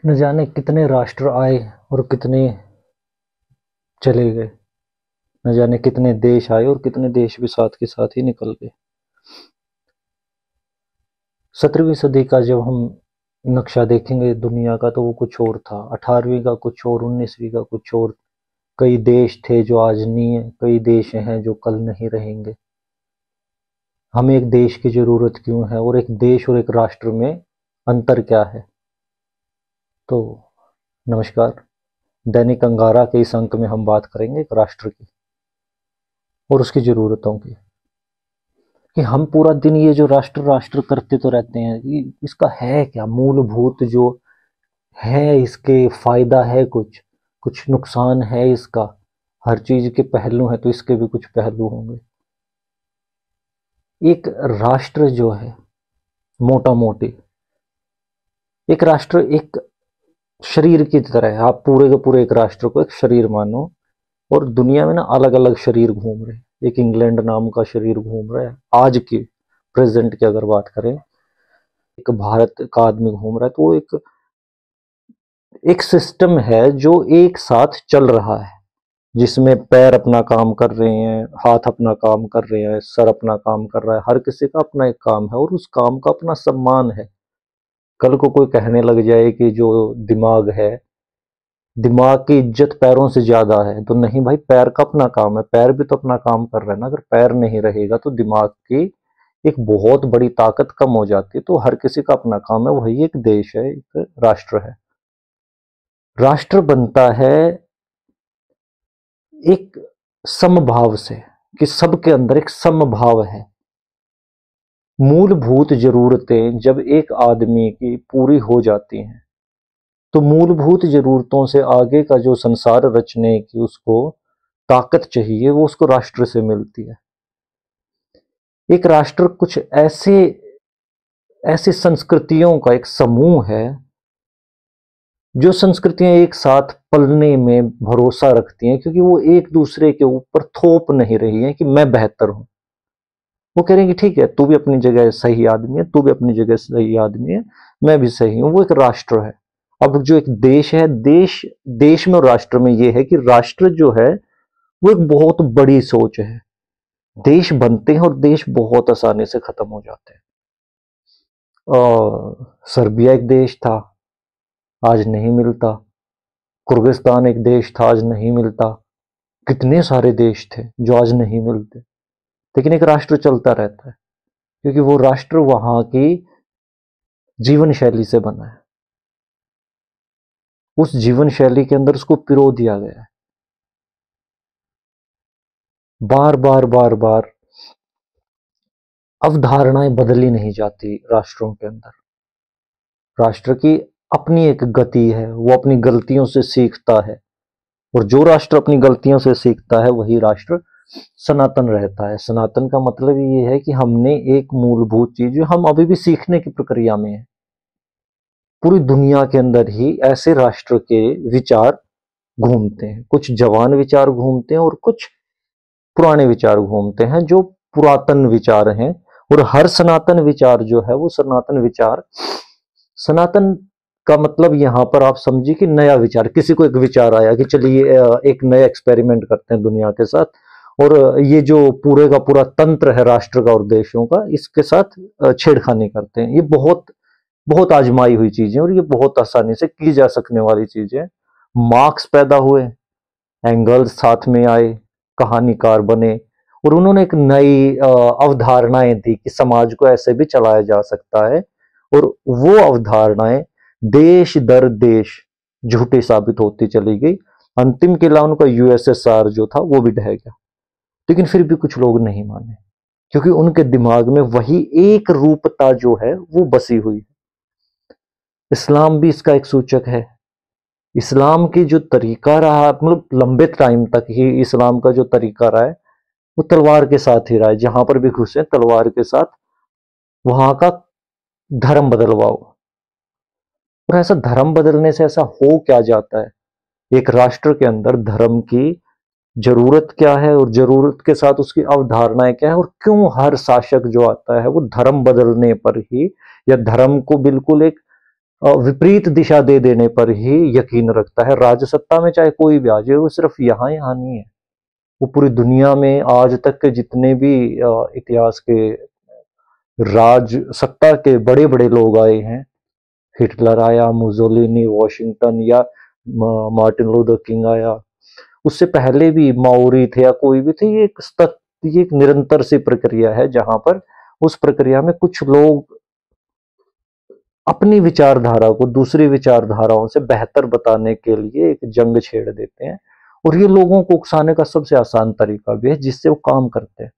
न जाने कितने राष्ट्र आए और कितने चले गए। न जाने कितने देश आए और कितने देश भी साथ के साथ ही निकल गए। 17वीं सदी का जब हम नक्शा देखेंगे दुनिया का तो वो कुछ और था। 18वीं का कुछ और, 19वीं का कुछ और। कई देश थे जो आज नहीं है, कई देश हैं जो कल नहीं रहेंगे। हमें एक देश की जरूरत क्यों है और एक देश और एक राष्ट्र में अंतर क्या है? तो नमस्कार। दैनिक अंगारा के इस अंक में हम बात करेंगे एक राष्ट्र की और उसकी जरूरतों की। कि हम पूरा दिन ये जो राष्ट्र राष्ट्र करते तो रहते हैं, कि इसका है क्या मूलभूत जो है, इसके फायदा है, कुछ कुछ नुकसान है इसका। हर चीज के पहलू हैं तो इसके भी कुछ पहलू होंगे। एक राष्ट्र जो है, मोटा मोटी एक राष्ट्र एक शरीर की तरह है। आप पूरे के पूरे एक राष्ट्र को एक शरीर मानो। और दुनिया में ना अलग अलग शरीर घूम रहे हैं। एक इंग्लैंड नाम का शरीर घूम रहा है आज की, प्रेजेंट की अगर बात करें। एक भारत का आदमी घूम रहा है। तो वो एक एक सिस्टम है जो एक साथ चल रहा है, जिसमें पैर अपना काम कर रहे हैं, हाथ अपना काम कर रहे हैं, सर अपना काम कर रहा है। हर किसी का अपना एक काम है और उस काम का अपना सम्मान है। कल को कोई कहने लग जाए कि जो दिमाग है, दिमाग की इज्जत पैरों से ज्यादा है, तो नहीं भाई, पैर का अपना काम है। पैर भी तो अपना काम कर रहे हैं ना। अगर पैर नहीं रहेगा तो दिमाग की एक बहुत बड़ी ताकत कम हो जाती है। तो हर किसी का अपना काम है। वही एक देश है, एक राष्ट्र है। राष्ट्र बनता है एक समभाव से, कि सबके अंदर एक समभाव है। मूलभूत जरूरतें जब एक आदमी की पूरी हो जाती हैं तो मूलभूत जरूरतों से आगे का जो संसार रचने की उसको ताकत चाहिए, वो उसको राष्ट्र से मिलती है। एक राष्ट्र कुछ ऐसे ऐसी संस्कृतियों का एक समूह है, जो संस्कृतियां एक साथ पलने में भरोसा रखती हैं, क्योंकि वो एक दूसरे के ऊपर थोप नहीं रही हैं कि मैं बेहतर हूं। वो कह रहे हैं कि ठीक है, तू भी अपनी जगह सही आदमी है, तू भी अपनी जगह सही आदमी है, मैं भी सही हूं। वो एक राष्ट्र है। अब जो एक देश है, देश देश में और राष्ट्र में ये है कि राष्ट्र जो है वो एक बहुत बड़ी सोच है। देश बनते हैं और देश बहुत आसानी से खत्म हो जाते हैं। सर्बिया एक देश था, आज नहीं मिलता। कुर्गिस्तान एक देश था, आज नहीं मिलता। कितने सारे देश थे जो आज नहीं मिलते। लेकिन एक राष्ट्र चलता रहता है, क्योंकि वो राष्ट्र वहां की जीवन शैली से बना है। उस जीवन शैली के अंदर उसको पिरो दिया गया है। बार बार बार बार अवधारणाएं बदली नहीं जाती राष्ट्रों के अंदर। राष्ट्र की अपनी एक गति है, वो अपनी गलतियों से सीखता है। और जो राष्ट्र अपनी गलतियों से सीखता है वही राष्ट्र सनातन रहता है। सनातन का मतलब ये है कि हमने एक मूलभूत चीज जो हम अभी भी सीखने की प्रक्रिया में है। पूरी दुनिया के अंदर ही ऐसे राष्ट्र के विचार घूमते हैं। कुछ जवान विचार घूमते हैं और कुछ पुराने विचार घूमते हैं, जो पुरातन विचार हैं। और हर सनातन विचार जो है वो सनातन विचार, सनातन का मतलब यहां पर आप समझिए कि नया विचार। किसी को एक विचार आया कि चलिए एक नया एक्सपेरिमेंट करते हैं दुनिया के साथ, और ये जो पूरे का पूरा तंत्र है राष्ट्र का और देशों का, इसके साथ छेड़खानी करते हैं। ये बहुत बहुत आजमाई हुई चीजें और ये बहुत आसानी से की जा सकने वाली चीजें। मार्क्स पैदा हुए, एंगल्स साथ में आए, कहानीकार बने, और उन्होंने एक नई अवधारणाएं दी कि समाज को ऐसे भी चलाया जा सकता है। और वो अवधारणाएं देश दर देश झूठी साबित होती चली गई। अंतिम किला उनका यूएसएसआर जो था वो भी ढह गया। लेकिन फिर भी कुछ लोग नहीं माने, क्योंकि उनके दिमाग में वही एक रूपता जो है वो बसी हुई है। इस्लाम भी इसका एक सूचक है। इस्लाम की जो तरीका रहा, मतलब लंबे टाइम तक ही इस्लाम का जो तरीका रहा है वो तलवार के साथ ही रहा है। जहां पर भी घुसे तलवार के साथ वहां का धर्म बदलवाओ। और ऐसा धर्म बदलने से ऐसा हो क्या जाता है? एक राष्ट्र के अंदर धर्म की जरूरत क्या है और जरूरत के साथ उसकी अवधारणाएं क्या है, और क्यों हर शासक जो आता है वो धर्म बदलने पर ही, या धर्म को बिल्कुल एक विपरीत दिशा दे देने पर ही यकीन रखता है। राजसत्ता में चाहे कोई भी आ जाए, वो सिर्फ यहाँ यहाँ नहीं है, वो पूरी दुनिया में आज तक के जितने भी इतिहास के राज सत्ता के बड़े बड़े लोग आए हैं, हिटलर आया, मुसोलिनी, वॉशिंगटन, या मार्टिन लूथर किंग आया, उससे पहले भी माओरी थे या कोई भी थे, ये एक निरंतर सी प्रक्रिया है, जहां पर उस प्रक्रिया में कुछ लोग अपनी विचारधारा को दूसरी विचारधाराओं से बेहतर बताने के लिए एक जंग छेड़ देते हैं। और ये लोगों को उकसाने का सबसे आसान तरीका भी है, जिससे वो काम करते हैं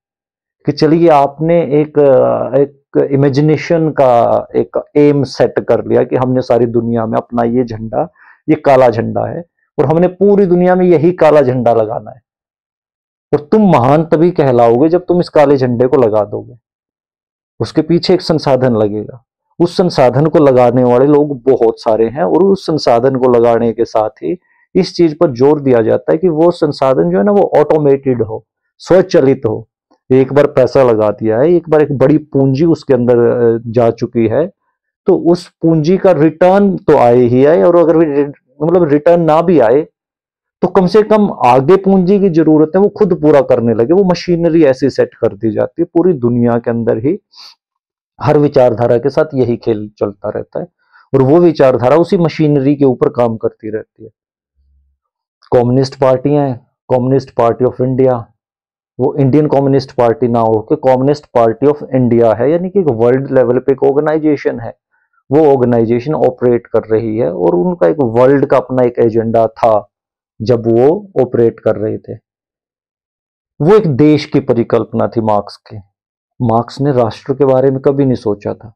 कि चलिए आपने एक इमेजिनेशन का एक एम सेट कर लिया कि हमने सारी दुनिया में अपना ये काला झंडा है, और हमने पूरी दुनिया में यही काला झंडा लगाना है, और तुम महान तभी कहलाओगे जब तुम इस काले झंडे को लगा दोगे। उसके पीछे एक संसाधन लगेगा, उस संसाधन को लगाने वाले लोग बहुत सारे हैं, और उस संसाधन को लगाने के साथ ही इस चीज पर जोर दिया जाता है कि वो संसाधन जो है ना, वो ऑटोमेटेड हो, स्वचालित हो। एक बार पैसा लगा दिया है, एक बार एक बड़ी पूंजी उसके अंदर जा चुकी है, तो उस पूंजी का रिटर्न तो आए ही आए, और अगर मतलब रिटर्न ना भी आए तो कम से कम आगे पूंजी की जरूरत है वो खुद पूरा करने लगे। वो मशीनरी ऐसी सेट कर दी जाती है, पूरी दुनिया के अंदर ही हर विचारधारा के साथ यही खेल चलता रहता है, और वो विचारधारा उसी मशीनरी के ऊपर काम करती रहती है। कम्युनिस्ट पार्टियां हैं, कम्युनिस्ट पार्टी ऑफ इंडिया, वो इंडियन कम्युनिस्ट पार्टी ना हो के कम्युनिस्ट पार्टी ऑफ इंडिया है, यानी कि एक वर्ल्ड लेवल पे एक ऑर्गेनाइजेशन है। वो ऑर्गेनाइजेशन ऑपरेट कर रही है, और उनका एक वर्ल्ड का अपना एक एजेंडा था जब वो ऑपरेट कर रहे थे। वो एक देश की परिकल्पना थी मार्क्स की। मार्क्स ने राष्ट्र के बारे में कभी नहीं सोचा था।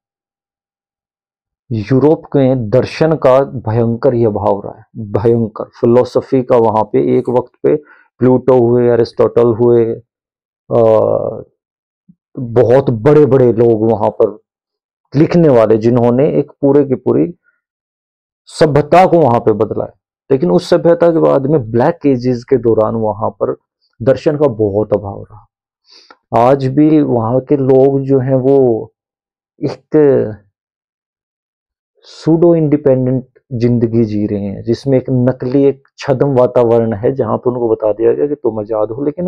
यूरोप के दर्शन का भयंकर ही अभाव रहा है, भयंकर फिलोसफी का। वहां पे एक वक्त पे प्लूटो हुए, अरिस्टोटल हुए, बहुत बड़े बड़े लोग वहां पर लिखने वाले, जिन्होंने एक पूरे की पूरी सभ्यता को वहां पे बदला है। लेकिन उस सभ्यता के बाद में ब्लैक एजेस के दौरान वहां पर दर्शन का बहुत अभाव रहा। आज भी वहां के लोग जो हैं वो एक सूडो इंडिपेंडेंट जिंदगी जी रहे हैं, जिसमें एक नकली एक छद्म वातावरण है, जहां पर उनको बता दिया गया कि तुम आजाद हो, लेकिन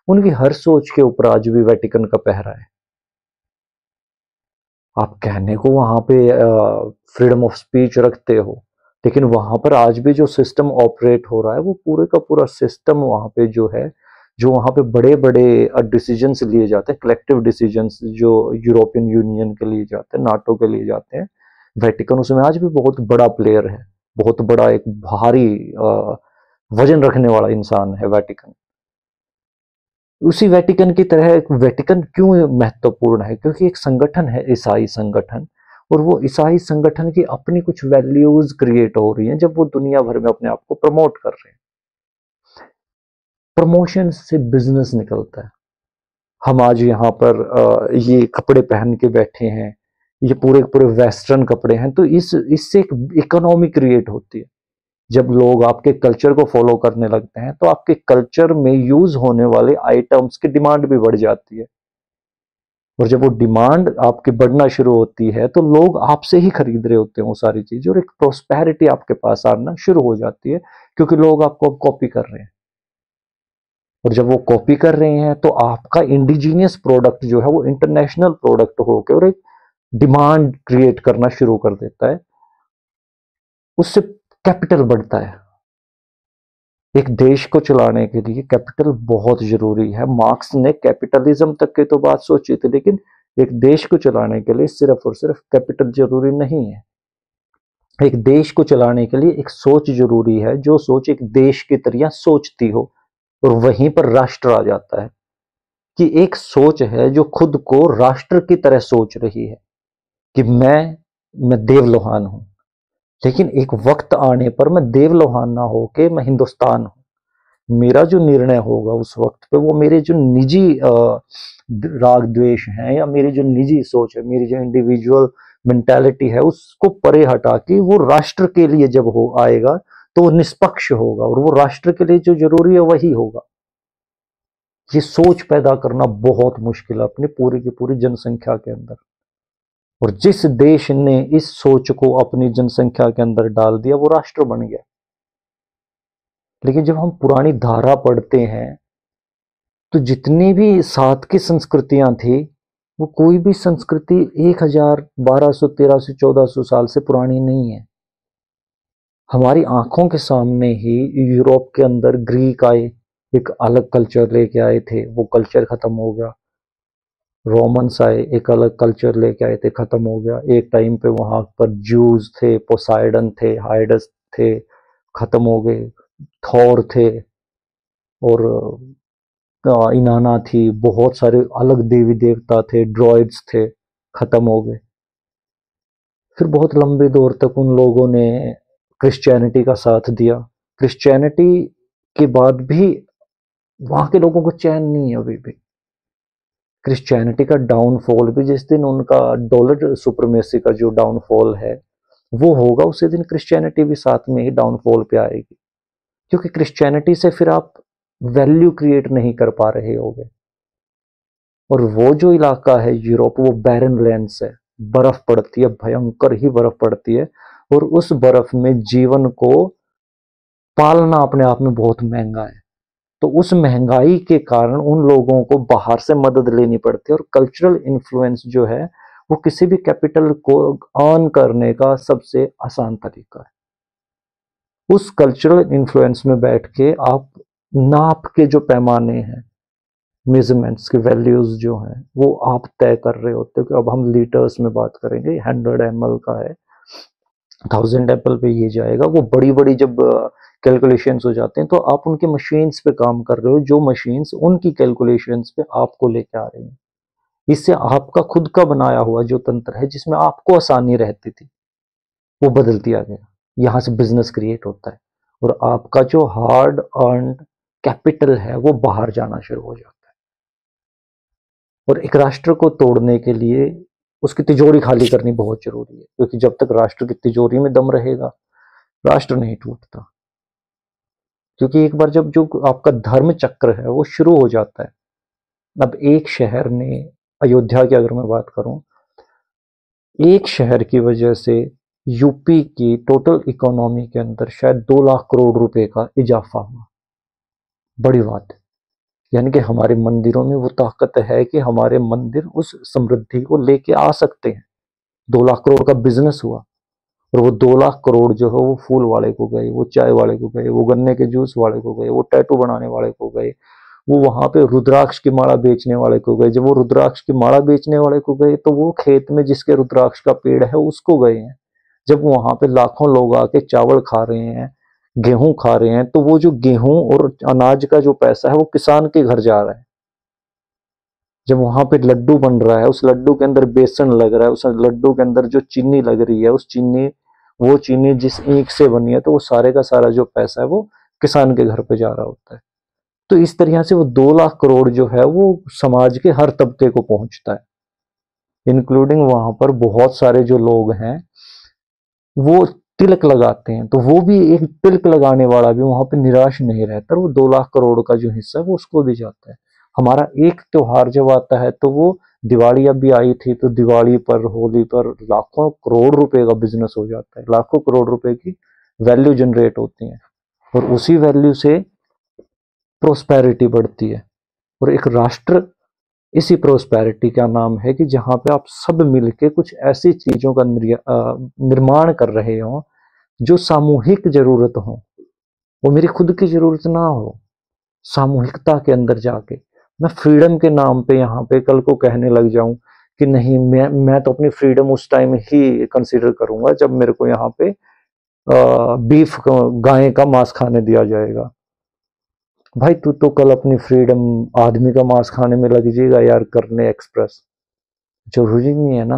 उनकी हर सोच के ऊपर आज भी वेटिकन का पहरा है। आप कहने को वहां पे फ्रीडम ऑफ स्पीच रखते हो, लेकिन वहां पर आज भी जो सिस्टम ऑपरेट हो रहा है, वो पूरे का पूरा सिस्टम वहां पे जो है, जो वहां पे बड़े बड़े डिसीजंस लिए जाते हैं, कलेक्टिव डिसीजंस जो यूरोपियन यूनियन के लिए जाते हैं, नाटो के लिए जाते हैं, वेटिकन उसमें आज भी बहुत बड़ा प्लेयर है, बहुत बड़ा एक भारी वजन रखने वाला इंसान है वेटिकन। उसी वेटिकन की तरह एक वेटिकन क्यों महत्वपूर्ण है, क्योंकि एक संगठन है, ईसाई संगठन, और वो ईसाई संगठन की अपनी कुछ वैल्यूज क्रिएट हो रही हैं जब वो दुनिया भर में अपने आप को प्रमोट कर रहे हैं। प्रमोशन से बिजनेस निकलता है। हम आज यहाँ पर ये कपड़े पहन के बैठे हैं, ये पूरे पूरे वेस्टर्न कपड़े हैं, तो इससे एक इकोनॉमी क्रिएट होती है। जब लोग आपके कल्चर को फॉलो करने लगते हैं, तो आपके कल्चर में यूज होने वाले आइटम्स की डिमांड भी बढ़ जाती है, और जब वो डिमांड आपकी बढ़ना शुरू होती है, तो लोग आपसे ही खरीद रहे होते हैं वो सारी चीजें, और एक प्रोस्पेरिटी आपके पास आना शुरू हो जाती है, क्योंकि लोग आपको अब कॉपी कर रहे हैं। और जब वो कॉपी कर रहे हैं, तो आपका इंडिजीनियस प्रोडक्ट जो है वो इंटरनेशनल प्रोडक्ट होकर और एक डिमांड क्रिएट करना शुरू कर देता है। उससे कैपिटल बढ़ता है। एक देश को चलाने के लिए कैपिटल बहुत जरूरी है। मार्क्स ने कैपिटलिज्म तक की तो बात सोची थी, लेकिन एक देश को चलाने के लिए सिर्फ और सिर्फ कैपिटल जरूरी नहीं है। एक देश को चलाने के लिए एक सोच जरूरी है, जो सोच एक देश की तरह सोचती हो, और वहीं पर राष्ट्र आ जाता है कि एक सोच है जो खुद को राष्ट्र की तरह सोच रही है कि मैं देवलोहान हूं, लेकिन एक वक्त आने पर मैं देवलोहान ना होके मैं हिंदुस्तान हूं। मेरा जो निर्णय होगा उस वक्त पे, वो मेरे जो निजी राग द्वेष हैं, या मेरी जो निजी सोच है, मेरी जो इंडिविजुअल मेंटालिटी है, उसको परे हटा के वो राष्ट्र के लिए जब हो आएगा, तो वो निष्पक्ष होगा, और वो राष्ट्र के लिए जो जरूरी है वही होगा। ये सोच पैदा करना बहुत मुश्किल है अपनी पूरी की पूरी जनसंख्या के अंदर। और जिस देश ने इस सोच को अपनी जनसंख्या के अंदर डाल दिया वो राष्ट्र बन गया। लेकिन जब हम पुरानी धारा पढ़ते हैं तो जितनी भी सात की संस्कृतियां थी वो कोई भी संस्कृति 1000, 1200, 1300, 1400 साल से पुरानी नहीं है। हमारी आंखों के सामने ही यूरोप के अंदर ग्रीक आए, एक अलग कल्चर लेके आए थे, वो कल्चर खत्म हो गया। रोमन्स आए, एक अलग कल्चर लेके आए थे, खत्म हो गया। एक टाइम पे वहां पर ज्यूज थे, पोसाइडन थे, हाइडस थे, खत्म हो गए। थॉर थे और इनाना थी, बहुत सारे अलग देवी देवता थे, ड्रॉइड्स थे, खत्म हो गए। फिर बहुत लंबे दौर तक उन लोगों ने क्रिश्चियनिटी का साथ दिया। क्रिश्चियनिटी के बाद भी वहां के लोगों को चैन नहीं है अभी भी। क्रिश्चियनिटी का डाउनफॉल भी जिस दिन उनका डॉलर सुप्रीमेसी का जो डाउनफॉल है वो होगा, उसी दिन क्रिश्चियनिटी भी साथ में ही डाउनफॉल पे आएगी। क्योंकि क्रिश्चियनिटी से फिर आप वैल्यू क्रिएट नहीं कर पा रहे होगे। और वो जो इलाका है यूरोप, वो बैरन लैंड्स है, बर्फ पड़ती है, भयंकर ही बर्फ पड़ती है। और उस बर्फ में जीवन को पालना अपने आप में बहुत महंगा है। तो उस महंगाई के कारण उन लोगों को बाहर से मदद लेनी पड़ती है। और कल्चरल इन्फ्लुएंस जो है वो किसी भी कैपिटल को अर्न करने का सबसे आसान तरीका है। उस कल्चरल इन्फ्लुएंस में बैठ के आप नाप के जो पैमाने हैं, मेजरमेंट्स की वैल्यूज जो हैं, वो आप तय कर रहे होते हो कि अब हम लीटर्स में बात करेंगे, 100 ml का है, 1000 ml पे ये जाएगा। वो बड़ी बड़ी जब कैलकुलेशंस हो जाते हैं तो आप उनके मशीन्स पे काम कर रहे हो, जो मशीन्स उनकी कैलकुलेशंस पे आपको लेके आ रही हैं। इससे आपका खुद का बनाया हुआ जो तंत्र है जिसमें आपको आसानी रहती थी वो बदल दिया गया। यहाँ से बिजनेस क्रिएट होता है और आपका जो हार्ड अर्न्ड कैपिटल है वो बाहर जाना शुरू हो जाता है। और एक राष्ट्र को तोड़ने के लिए उसकी तिजोरी खाली करनी बहुत जरूरी है, क्योंकि जब तक राष्ट्र की तिजोरी में दम रहेगा राष्ट्र नहीं टूटता। क्योंकि एक बार जब जो आपका धर्म चक्र है वो शुरू हो जाता है। अब एक शहर ने, अयोध्या की अगर मैं बात करूं, एक शहर की वजह से यूपी की टोटल इकोनॉमी के अंदर शायद 2 लाख करोड़ रुपए का इजाफा हुआ। बड़ी बात है। यानी कि हमारे मंदिरों में वो ताकत है कि हमारे मंदिर उस समृद्धि को लेके आ सकते हैं। 2 लाख करोड़ का बिजनेस हुआ और वो 2 लाख करोड़ जो है वो फूल वाले को गए, वो चाय वाले को गए, वो गन्ने के जूस वाले को गए, वो टैटू बनाने वाले को गए, वो वहां पे रुद्राक्ष की माला बेचने वाले को गए। जब वो रुद्राक्ष की माला बेचने वाले को गए तो वो खेत में जिसके रुद्राक्ष का पेड़ है उसको गए हैं। जब वहां पे लाखों लोग आके चावल खा रहे हैं, गेहूं खा रहे हैं, तो वो जो गेहूं और अनाज का जो पैसा है वो किसान के घर जा रहा है। जब वहां पे लड्डू बन रहा है, उस लड्डू के अंदर बेसन लग रहा है, उस लड्डू के अंदर जो चीनी लग रही है, उस चीनी, वो चीनी जिस ईंख से बनी है, तो वो सारे का सारा जो पैसा है वो किसान के घर पे जा रहा होता है। तो इस तरह से वो 2 लाख करोड़ जो है वो समाज के हर तबके को पहुंचता है, इंक्लूडिंग वहां पर बहुत सारे जो लोग हैं वो तिलक लगाते हैं। तो वो भी एक तिलक लगाने वाला भी वहां पे निराश नहीं रहता, वो 2 लाख करोड़ का जो हिस्सा है वो उसको भी जाता है। हमारा एक त्योहार जब आता है तो वो दिवाली अभी आई थी, तो दिवाली पर, होली पर लाखों करोड़ रुपए का बिजनेस हो जाता है, लाखों करोड़ रुपए की वैल्यू जनरेट होती है और उसी वैल्यू से प्रोस्पेरिटी बढ़ती है। और एक राष्ट्र इसी प्रोस्पेरिटी का नाम है कि जहां पे आप सब मिलके कुछ ऐसी चीजों का निर्माण कर रहे हो जो सामूहिक जरूरत हो, वो मेरी खुद की जरूरत ना हो। सामूहिकता के अंदर जाके मैं फ्रीडम के नाम पे यहाँ पे कल को कहने लग जाऊं कि नहीं, मैं तो अपनी फ्रीडम उस टाइम ही कंसीडर करूंगा जब मेरे को यहाँ पे बीफ, गाय का मांस खाने दिया जाएगा। भाई तू तो कल अपनी फ्रीडम आदमी का मांस खाने में लग जाएगा यार, करने एक्सप्रेस। जरूरी नहीं है ना।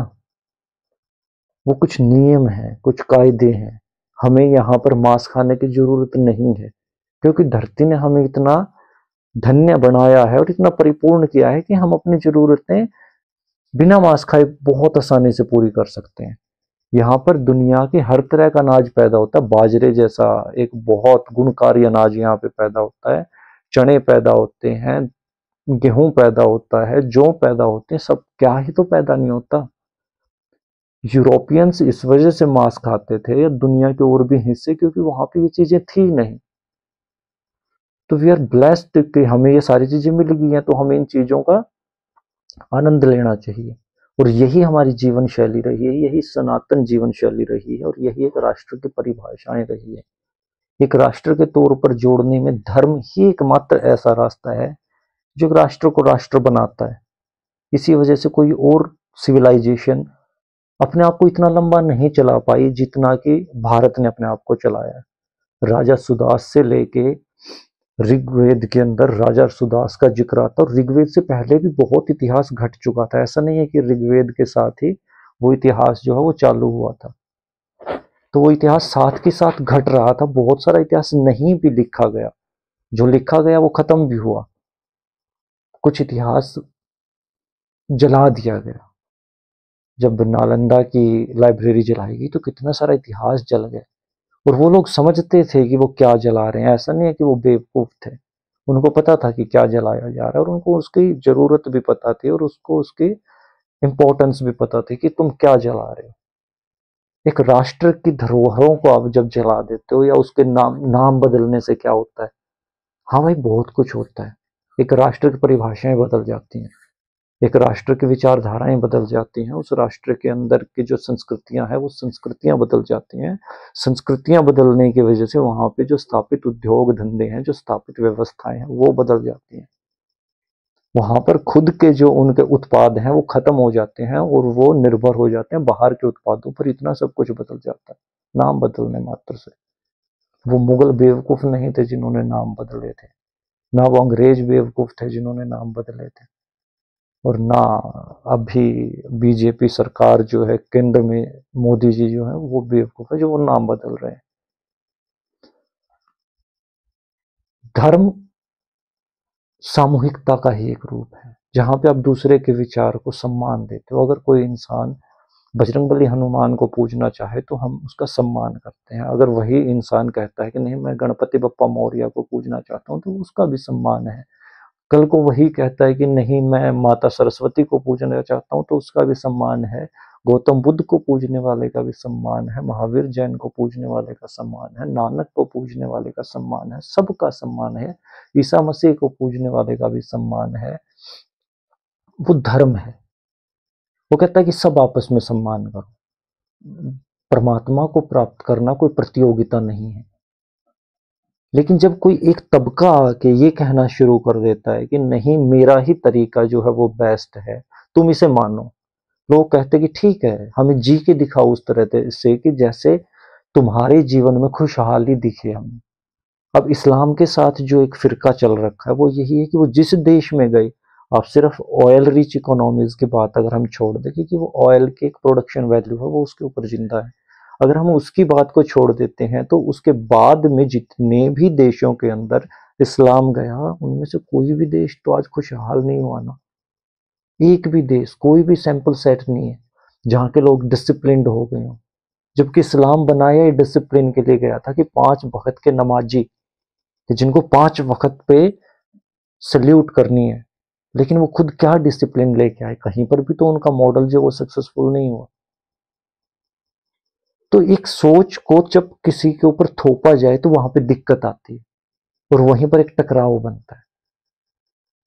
वो कुछ नियम है, कुछ कायदे हैं। हमें यहाँ पर मांस खाने की जरूरत नहीं है, क्योंकि धरती ने हमें इतना धन्य बनाया है और इतना परिपूर्ण किया है कि हम अपनी जरूरतें बिना मांस खाए बहुत आसानी से पूरी कर सकते हैं। यहाँ पर दुनिया के हर तरह का अनाज पैदा होता है। बाजरे जैसा एक बहुत गुणकारी अनाज यहाँ पे पैदा होता है, चने पैदा होते हैं, गेहूं पैदा होता है, जौ पैदा होते हैं, सब क्या ही तो पैदा नहीं होता। यूरोपियंस इस वजह से मांस खाते थे या दुनिया के और भी हिस्से, क्योंकि वहां पे ये चीजें थी नहीं। तो वी आर ब्लेस्ड कि हमें ये सारी चीजें मिल गई हैं, तो हमें इन चीजों का आनंद लेना चाहिए। और यही हमारी जीवन शैली रही है, यही सनातन जीवन शैली रही है, और यही एक राष्ट्र की परिभाषाएं रही है। एक राष्ट्र के तौर पर जोड़ने में धर्म ही एकमात्र ऐसा रास्ता है जो राष्ट्र को राष्ट्र बनाता है। इसी वजह से कोई और सिविलाइजेशन अपने आप को इतना लंबा नहीं चला पाई जितना कि भारत ने अपने आप को चलाया। राजा सुदास से लेके ऋग्वेद के अंदर राजा सुदास का जिक्र आता है, और ऋग्वेद से पहले भी बहुत इतिहास घट चुका था। ऐसा नहीं है कि ऋग्वेद के साथ ही वो इतिहास जो है वो चालू हुआ था। तो वो इतिहास साथ के साथ घट रहा था। बहुत सारा इतिहास नहीं भी लिखा गया, जो लिखा गया वो खत्म भी हुआ। कुछ इतिहास जला दिया गया। जब नालंदा की लाइब्रेरी जलाई गई तो कितना सारा इतिहास जल गया, और वो लोग समझते थे कि वो क्या जला रहे हैं। ऐसा नहीं है कि वो बेवकूफ थे, उनको पता था कि क्या जलाया जा रहा है, और उनको उसकी जरूरत भी पता थी, और उसको उसकी इंपॉर्टेंस भी पता थी कि तुम क्या जला रहे हो। एक राष्ट्र की धरोहरों को आप जब जला देते हो या उसके नाम नाम बदलने से क्या होता है? हाँ भाई, बहुत कुछ होता है। एक राष्ट्र की परिभाषाएं बदल जाती हैं, एक राष्ट्र की विचारधाराएं बदल जाती हैं, उस राष्ट्र के अंदर की जो संस्कृतियां हैं वो संस्कृतियां बदल जाती हैं। संस्कृतियां बदलने की वजह से वहां पे जो स्थापित उद्योग धंधे हैं, जो स्थापित व्यवस्थाएं हैं, वो बदल जाती हैं। वहां पर खुद के जो उनके उत्पाद हैं वो खत्म हो जाते हैं, और वो निर्भर हो जाते हैं बाहर के उत्पादों पर। इतना सब कुछ बदल जाता है नाम बदलने मात्र से। वो मुगल बेवकूफ नहीं थे जिन्होंने नाम बदले थे, ना वो अंग्रेज बेवकूफ थे जिन्होंने नाम बदले थे, और ना अभी बीजेपी सरकार जो है केंद्र में, मोदी जी जो है वो बेवकूफ है जो वो नाम बदल रहे हैं। धर्म सामूहिकता का ही एक रूप है, जहां पे आप दूसरे के विचार को सम्मान देते हो। अगर कोई इंसान बजरंगबली हनुमान को पूजना चाहे तो हम उसका सम्मान करते हैं। अगर वही इंसान कहता है कि नहीं मैं गणपति बप्पा मौर्य को पूजना चाहता हूं, तो उसका भी सम्मान है। कल को वही कहता है कि नहीं मैं माता सरस्वती को पूजना चाहता हूं, तो उसका भी सम्मान है। गौतम बुद्ध को पूजने वाले का भी सम्मान है, महावीर जैन को पूजने वाले का सम्मान है, नानक को पूजने वाले का सम्मान है, सबका सम्मान है। ईसा मसीह को पूजने वाले का भी सम्मान है। वो धर्म है। वो कहता है कि सब आपस में सम्मान करो। परमात्मा को प्राप्त करना कोई प्रतियोगिता नहीं है। लेकिन जब कोई एक तबका आके ये कहना शुरू कर देता है कि नहीं मेरा ही तरीका जो है वो बेस्ट है, तुम इसे मानो, लोग कहते हैं कि ठीक है, हमें जी के दिखाओ उस तरह से कि जैसे तुम्हारे जीवन में खुशहाली दिखे हमें। अब इस्लाम के साथ जो एक फिरका चल रखा है वो यही है कि वो जिस देश में गए, आप सिर्फ ऑयल रिच इकोनॉमीज की बात अगर हम छोड़ दें, क्योंकि वो ऑयल की एक प्रोडक्शन वैल्यू है वो उसके ऊपर जिंदा है, अगर हम उसकी बात को छोड़ देते हैं तो उसके बाद में जितने भी देशों के अंदर इस्लाम गया उनमें से कोई भी देश तो आज खुशहाल नहीं हुआ ना। एक भी देश, कोई भी सैंपल सेट नहीं है जहाँ के लोग डिसिप्लिन्ड हो गए हों। जबकि इस्लाम बनाया ही डिसिप्लिन के लिए गया था कि 5 वक्त के नमाजी, कि जिनको 5 वक्त पे सल्यूट करनी है, लेकिन वो खुद क्या डिसिप्लिन लेके आए? कहीं पर भी तो उनका मॉडल जो वो सक्सेसफुल नहीं हुआ। तो एक सोच को जब किसी के ऊपर थोपा जाए तो वहां पे दिक्कत आती है, और वहीं पर एक टकराव बनता है।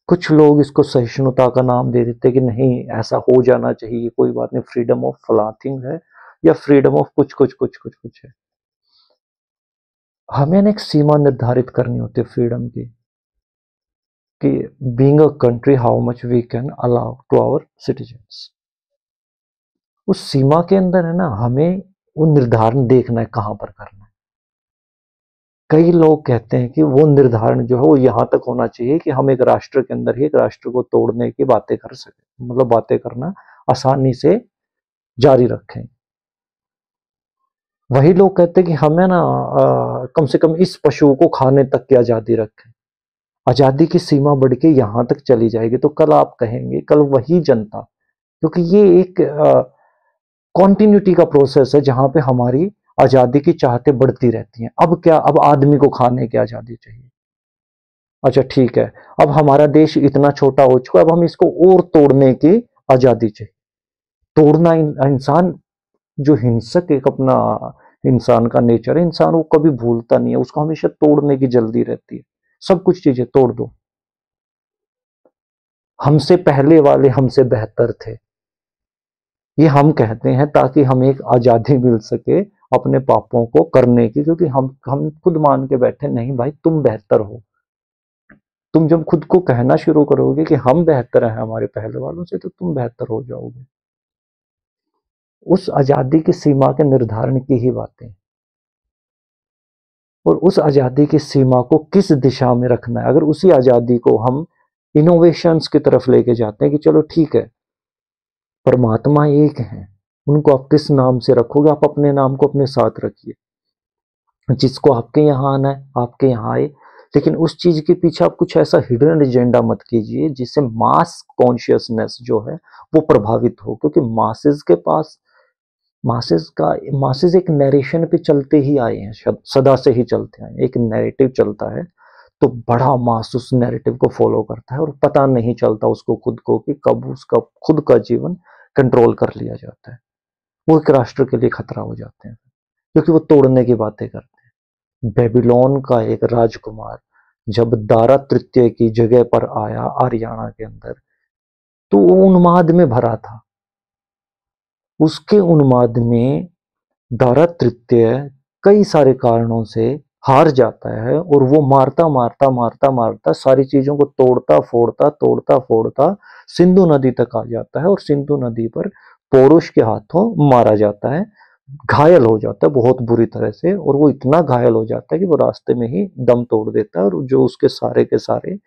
कुछ लोग इसको सहिष्णुता का नाम दे देते कि नहीं ऐसा हो जाना चाहिए, कोई बात नहीं, फ्रीडम ऑफ फलाथिंग है या फ्रीडम ऑफ कुछ कुछ कुछ कुछ कुछ है। हमें ना एक सीमा निर्धारित करनी होती है फ्रीडम की, कि being a country how much we can allow to our citizens. उस सीमा के अंदर है ना, हमें वो निर्धारण देखना है कहां पर करना है। कई लोग कहते हैं कि वो निर्धारण जो है वो यहां तक होना चाहिए कि हम एक राष्ट्र के अंदर ही एक राष्ट्र को तोड़ने की बातें कर सकें, मतलब बातें करना आसानी से जारी रखें। वही लोग कहते हैं कि हमें ना कम से कम इस पशु को खाने तक की आजादी रखें। आजादी की सीमा बढ़ के यहां तक चली जाएगी तो कल आप कहेंगे, कल वही जनता, क्योंकि ये एक कॉन्टिन्यूटी का प्रोसेस है जहां पे हमारी आजादी की चाहतें बढ़ती रहती हैं। अब क्या, अब आदमी को खाने की आजादी चाहिए। अच्छा ठीक है, अब हमारा देश इतना छोटा हो चुका है, अब हम इसको और तोड़ने की आजादी चाहिए। तोड़ना इंसान जो हिंसक एक अपना इंसान का नेचर है, इंसान वो कभी भूलता नहीं है, उसको हमेशा तोड़ने की जल्दी रहती है, सब कुछ चीजें तोड़ दो। हमसे पहले वाले हमसे बेहतर थे, ये हम कहते हैं ताकि हमें एक आजादी मिल सके अपने पापों को करने की, क्योंकि हम खुद मान के बैठे नहीं भाई तुम बेहतर हो। तुम जब खुद को कहना शुरू करोगे कि हम बेहतर हैं हमारे पहले वालों से, तो तुम बेहतर हो जाओगे। उस आजादी की सीमा के निर्धारण की ही बातें, और उस आजादी की सीमा को किस दिशा में रखना है। अगर उसी आजादी को हम इनोवेशंस की तरफ लेके जाते हैं कि चलो ठीक है परमात्मा एक है, उनको आप किस नाम से रखोगे, आप अपने नाम को अपने साथ रखिए, जिसको आपके यहाँ आना है आपके यहाँ आए, लेकिन उस चीज के पीछे आप कुछ ऐसा हिडन एजेंडा मत कीजिए जिससे मास कॉन्शियसनेस जो है वो प्रभावित हो, क्योंकि मासेस के पास मासेस एक नरेशन पे चलते ही आए हैं, सदा से ही चलते आए हैं, एक नैरेटिव चलता है तो बड़ा मास उस नैरेटिव को फॉलो करता है, और पता नहीं चलता उसको खुद को कि कब उसका खुद का जीवन कंट्रोल कर लिया जाता है। वो एक राष्ट्र के लिए खतरा हो जाते हैं, क्योंकि वो तोड़ने की बातें करते हैं। बेबीलोन का एक राजकुमार जब दारा तृतीय की जगह पर आया हरियाणा के अंदर, तो वो उन्माद में भरा था। उसके उन्माद में दारा तृतीय कई सारे कारणों से हार जाता है, और वो मारता मारता मारता मारता सारी चीजों को तोड़ता फोड़ता सिंधु नदी तक आ जाता है, और सिंधु नदी पर पौरुष के हाथों मारा जाता है, घायल हो जाता है बहुत बुरी तरह से, और वो इतना घायल हो जाता है कि वो रास्ते में ही दम तोड़ देता है, और जो उसके सारे के सारे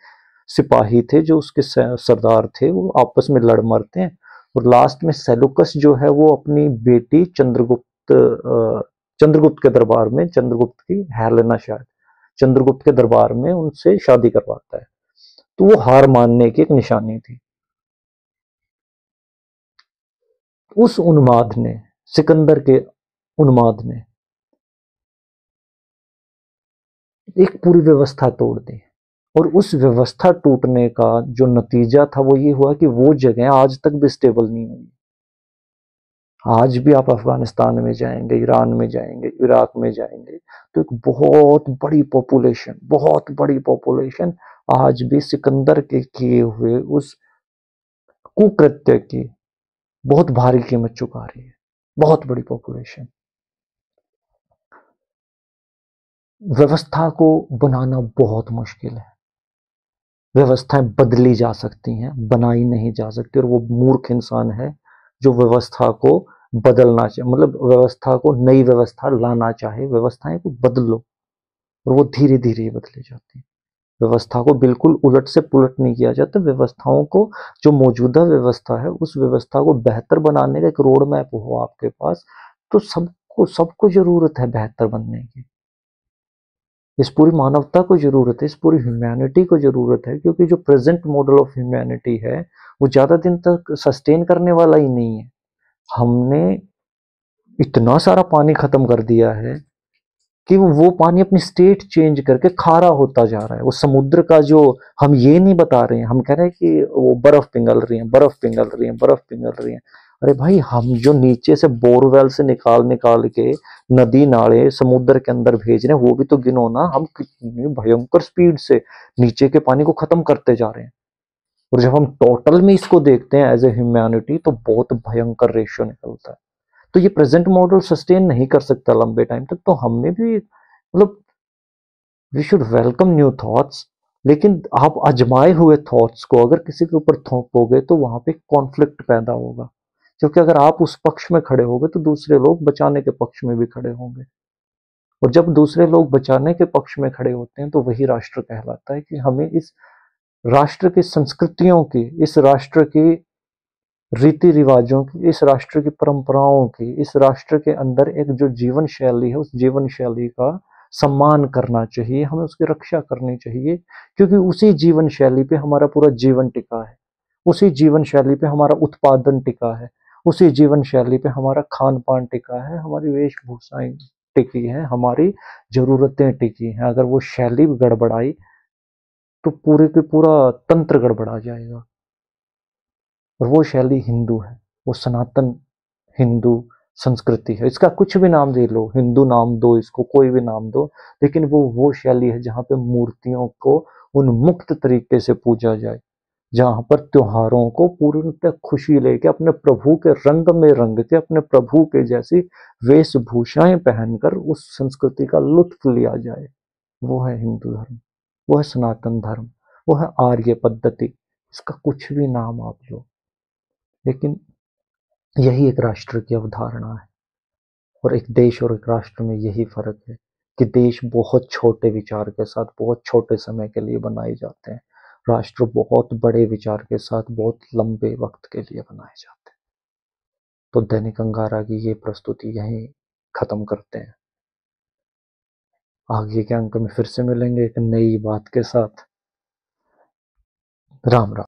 सिपाही थे, जो उसके सरदार थे, वो आपस में लड़ मरते हैं। और लास्ट में सेलुकस जो है वो अपनी बेटी चंद्रगुप्त के दरबार में, चंद्रगुप्त की हेलेना शायद, चंद्रगुप्त के दरबार में उनसे शादी करवाता है। तो वो हार मानने की एक निशानी थी। उस उन्माद ने, सिकंदर के उन्माद ने एक पूरी व्यवस्था तोड़ दी, और उस व्यवस्था टूटने का जो नतीजा था वो ये हुआ कि वो जगह आज तक भी स्टेबल नहीं हुई। आज भी आप अफगानिस्तान में जाएंगे, ईरान में जाएंगे, इराक में जाएंगे, तो एक बहुत बड़ी पॉपुलेशन आज भी सिकंदर के किए हुए उस कुकृत्य की बहुत भारी कीमत चुका रही है। बहुत बड़ी पॉपुलेशन। व्यवस्था को बनाना बहुत मुश्किल है। व्यवस्थाएं बदली जा सकती हैं, बनाई नहीं जा सकती, और वो मूर्ख इंसान है जो व्यवस्था को बदलना चाहे, मतलब व्यवस्था को नई व्यवस्था लाना चाहे। व्यवस्थाएं को बदलो, और वो धीरे धीरे ही बदली जाती है। व्यवस्था को बिल्कुल उलट से पुलट नहीं किया जाता। व्यवस्थाओं को, जो मौजूदा व्यवस्था है उस व्यवस्था को बेहतर बनाने का एक रोड मैप हो आपके पास, तो सबको जरूरत है बेहतर बनने की। इस पूरी मानवता को जरूरत है, इस पूरी ह्यूमैनिटी को जरूरत है, क्योंकि जो प्रेजेंट मॉडल ऑफ ह्यूमैनिटी है वो ज्यादा दिन तक सस्टेन करने वाला ही नहीं है। हमने इतना सारा पानी खत्म कर दिया है कि वो पानी अपनी स्टेट चेंज करके खारा होता जा रहा है। वो समुद्र का जो, हम ये नहीं बता रहे हैं, हम कह रहे हैं कि वो बर्फ पिघल रही है, बर्फ पिघल रही है, बर्फ पिघल रही है। अरे भाई हम जो नीचे से बोरवेल से निकाल निकाल के नदी नाले समुद्र के अंदर भेज रहे हैं, वो भी तो गिनो ना, हम कितनी भयंकर स्पीड से नीचे के पानी को खत्म करते जा रहे हैं। और जब हम टोटल में इसको देखते हैं एज ए ह्यूमैनिटी, तो बहुत भयंकर रेशियो निकलता है। तो ये प्रेजेंट मॉडल सस्टेन नहीं कर सकता लंबे टाइम तक। तो हमें भी मतलब we should welcome new thoughts, लेकिन आप अजमाए हुए थॉट्स को अगर किसी के ऊपर थोपोगे तो वहां पे कॉन्फ्लिक्ट पैदा होगा, क्योंकि अगर आप उस पक्ष में खड़े होगे तो दूसरे लोग बचाने के पक्ष में भी खड़े होंगे, और जब दूसरे लोग बचाने के पक्ष में खड़े होते हैं तो वही राष्ट्र कहलाता है। कि हमें इस राष्ट्र की संस्कृतियों की, इस राष्ट्र की रीति रिवाजों की, इस राष्ट्र की परंपराओं की, इस राष्ट्र के अंदर एक जो जीवन शैली है उस जीवन शैली का सम्मान करना चाहिए, हमें उसकी रक्षा करनी चाहिए, क्योंकि उसी जीवन शैली पे हमारा पूरा जीवन टिका है, उसी जीवन शैली पे हमारा उत्पादन टिका है, उसी जीवन शैली पे हमारा खान पान टिका है, हमारी वेशभूषाएं टिकी है, हमारी जरूरतें टिकी हैं। अगर वो शैली गड़बड़ाई तो पूरे के पूरा तंत्र गड़बड़ा जाएगा। और वो शैली हिंदू है, वो सनातन हिंदू संस्कृति है। इसका कुछ भी नाम दे लो, हिंदू नाम दो इसको, कोई भी नाम दो, लेकिन वो शैली है जहाँ पे मूर्तियों को उन्मुक्त तरीके से पूजा जाए, जहाँ पर त्योहारों को पूर्णतः खुशी लेके अपने प्रभु के रंग में रंग के, अपने प्रभु के जैसी वेशभूषाएं पहनकर उस संस्कृति का लुत्फ लिया जाए। वो है हिंदू धर्म, वो है सनातन धर्म, वो है आर्य पद्धति। इसका कुछ भी नाम आप लो, लेकिन यही एक राष्ट्र की अवधारणा है। और एक देश और एक राष्ट्र में यही फर्क है कि देश बहुत छोटे विचार के साथ बहुत छोटे समय के लिए बनाए जाते हैं, राष्ट्र बहुत बड़े विचार के साथ बहुत लंबे वक्त के लिए बनाए जाते हैं। तो दैनिक अंगारा की ये प्रस्तुति यहीं खत्म करते हैं। आगे के अंक में फिर से मिलेंगे एक नई बात के साथ। राम राम।